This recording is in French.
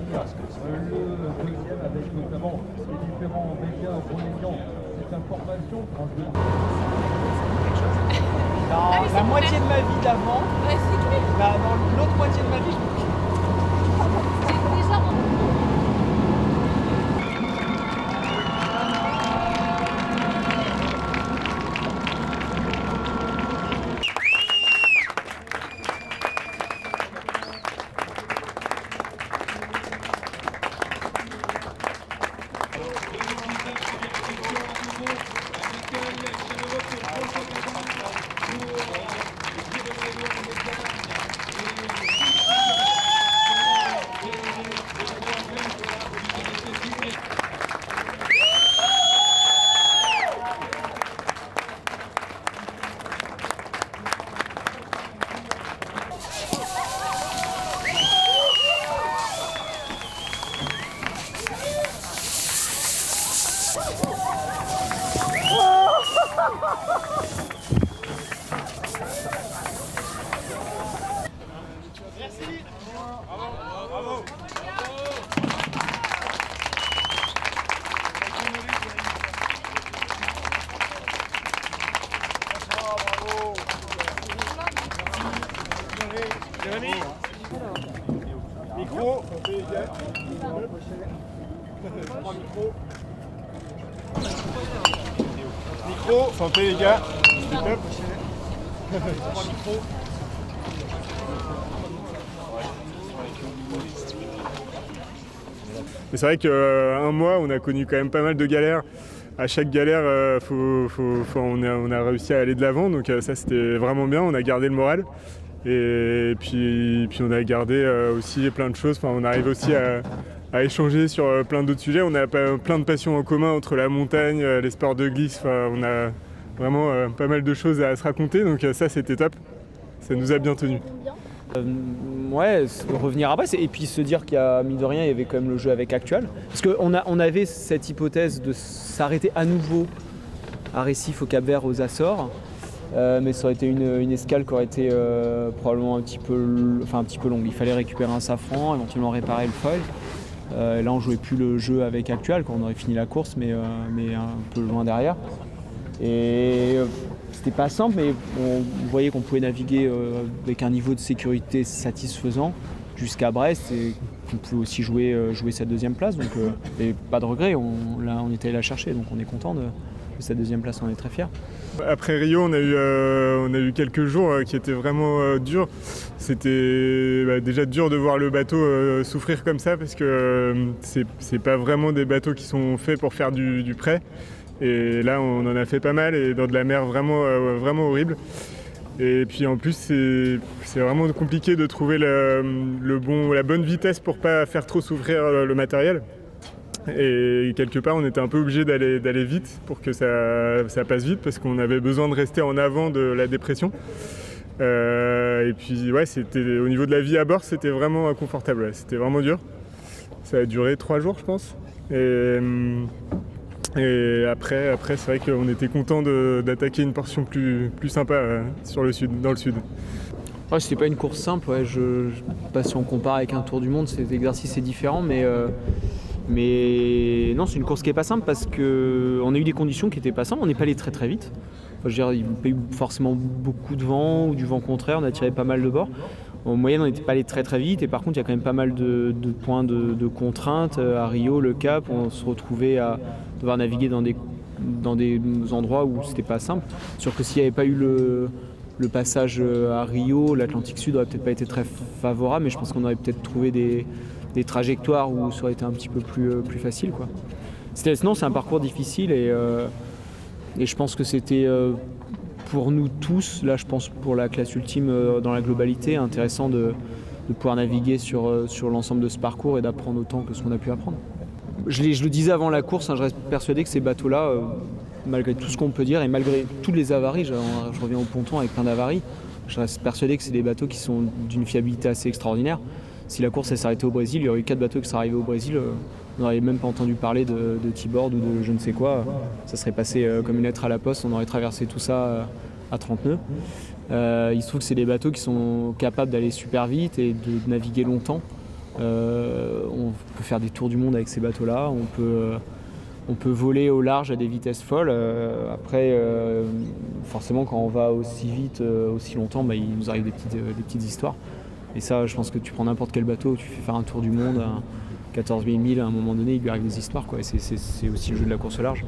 Le deuxième avec notamment les différents médias relayant cette information. Dans la moitié de ma vie d'avant, dans l'autre moitié de ma vie, C'est déjà Micro, santé les gars. Top. C'est vrai qu'un mois, on a connu quand même pas mal de galères. À chaque galère, on a réussi à aller de l'avant, donc ça c'était vraiment bien, on a gardé le moral. Et puis on a gardé aussi plein de choses, on arrive aussi à échanger sur plein d'autres sujets. On a plein de passions en commun entre la montagne, les sports de glisse, on a vraiment pas mal de choses à se raconter, donc ça c'était top, ça nous a bien tenus. Ouais, revenir après, et puis se dire qu'il y a, mine de rien, il y avait quand même le jeu avec Actual. Parce qu'on avait cette hypothèse de s'arrêter à nouveau à Récif, au Cap-Vert, aux Açores. Mais ça aurait été une escale qui aurait été probablement un petit peu longue. Il fallait récupérer un safran, éventuellement réparer le foil. Là, on jouait plus le jeu avec Actual, quand on aurait fini la course, mais un peu loin derrière. Et c'était pas simple, mais on voyait qu'on pouvait naviguer avec un niveau de sécurité satisfaisant jusqu'à Brest et qu'on pouvait aussi jouer cette deuxième place. Donc, et pas de regret, on était allé la chercher, donc on est content de cette deuxième place, on est très fiers. Après Rio, on a eu quelques jours qui étaient vraiment durs. C'était déjà dur de voir le bateau souffrir comme ça parce que c'est pas vraiment des bateaux qui sont faits pour faire du près. Et là, on en a fait pas mal et dans de la mer vraiment horrible. Et puis en plus, c'est vraiment compliqué de trouver la bonne vitesse pour pas faire trop souffrir le matériel. Et quelque part, on était un peu obligé d'aller vite pour que ça passe vite parce qu'on avait besoin de rester en avant de la dépression. Et puis ouais, au niveau de la vie à bord, c'était vraiment inconfortable. Ouais. C'était vraiment dur. Ça a duré 3 jours, je pense. Et après, c'est vrai qu'on était content d'attaquer une portion plus sympa dans le sud. Ouais, c'était pas une course simple. Ouais. Je sais pas si on compare avec un tour du monde, cet exercice est différent, mais non, c'est une course qui est pas simple parce qu'on a eu des conditions qui étaient pas simples. On n'est pas allé très très vite. Enfin, je veux dire, il n'y a pas eu forcément beaucoup de vent ou du vent contraire. On a tiré pas mal de bord. En moyenne, on n'était pas allé très très vite et par contre, il y a quand même pas mal de points de contraintes. À Rio, le Cap, on se retrouvait à devoir naviguer dans des endroits où c'était pas simple. Sûr que s'il n'y avait pas eu le passage à Rio, l'Atlantique Sud aurait peut-être pas été très favorable, mais je pense qu'on aurait peut-être trouvé des trajectoires où ça aurait été un petit peu plus facile, quoi. Sinon, c'est un parcours difficile et je pense que c'était pour nous tous, là je pense pour la classe ultime dans la globalité, intéressant de pouvoir naviguer sur l'ensemble de ce parcours et d'apprendre autant que ce qu'on a pu apprendre. Je le disais avant la course, je reste persuadé que ces bateaux-là, malgré tout ce qu'on peut dire et malgré toutes les avaries, je reviens au ponton avec plein d'avaries, je reste persuadé que c'est des bateaux qui sont d'une fiabilité assez extraordinaire. Si la course s'arrêtait au Brésil, il y aurait eu 4 bateaux qui seraient arrivés au Brésil, on n'aurait même pas entendu parler de T-board ou de je ne sais quoi. Ça serait passé comme une lettre à la poste, on aurait traversé tout ça à 30 nœuds. Il se trouve que c'est des bateaux qui sont capables d'aller super vite et de naviguer longtemps On peut faire des tours du monde avec ces bateaux-là. On peut voler au large à des vitesses folles. Après, forcément, quand on va aussi vite, aussi longtemps, il nous arrive des petites histoires. Et ça, je pense que tu prends n'importe quel bateau, tu fais faire un tour du monde à 14 000 milles, à un moment donné, il lui arrive des histoires, quoi. Et c'est aussi le jeu de la course au large.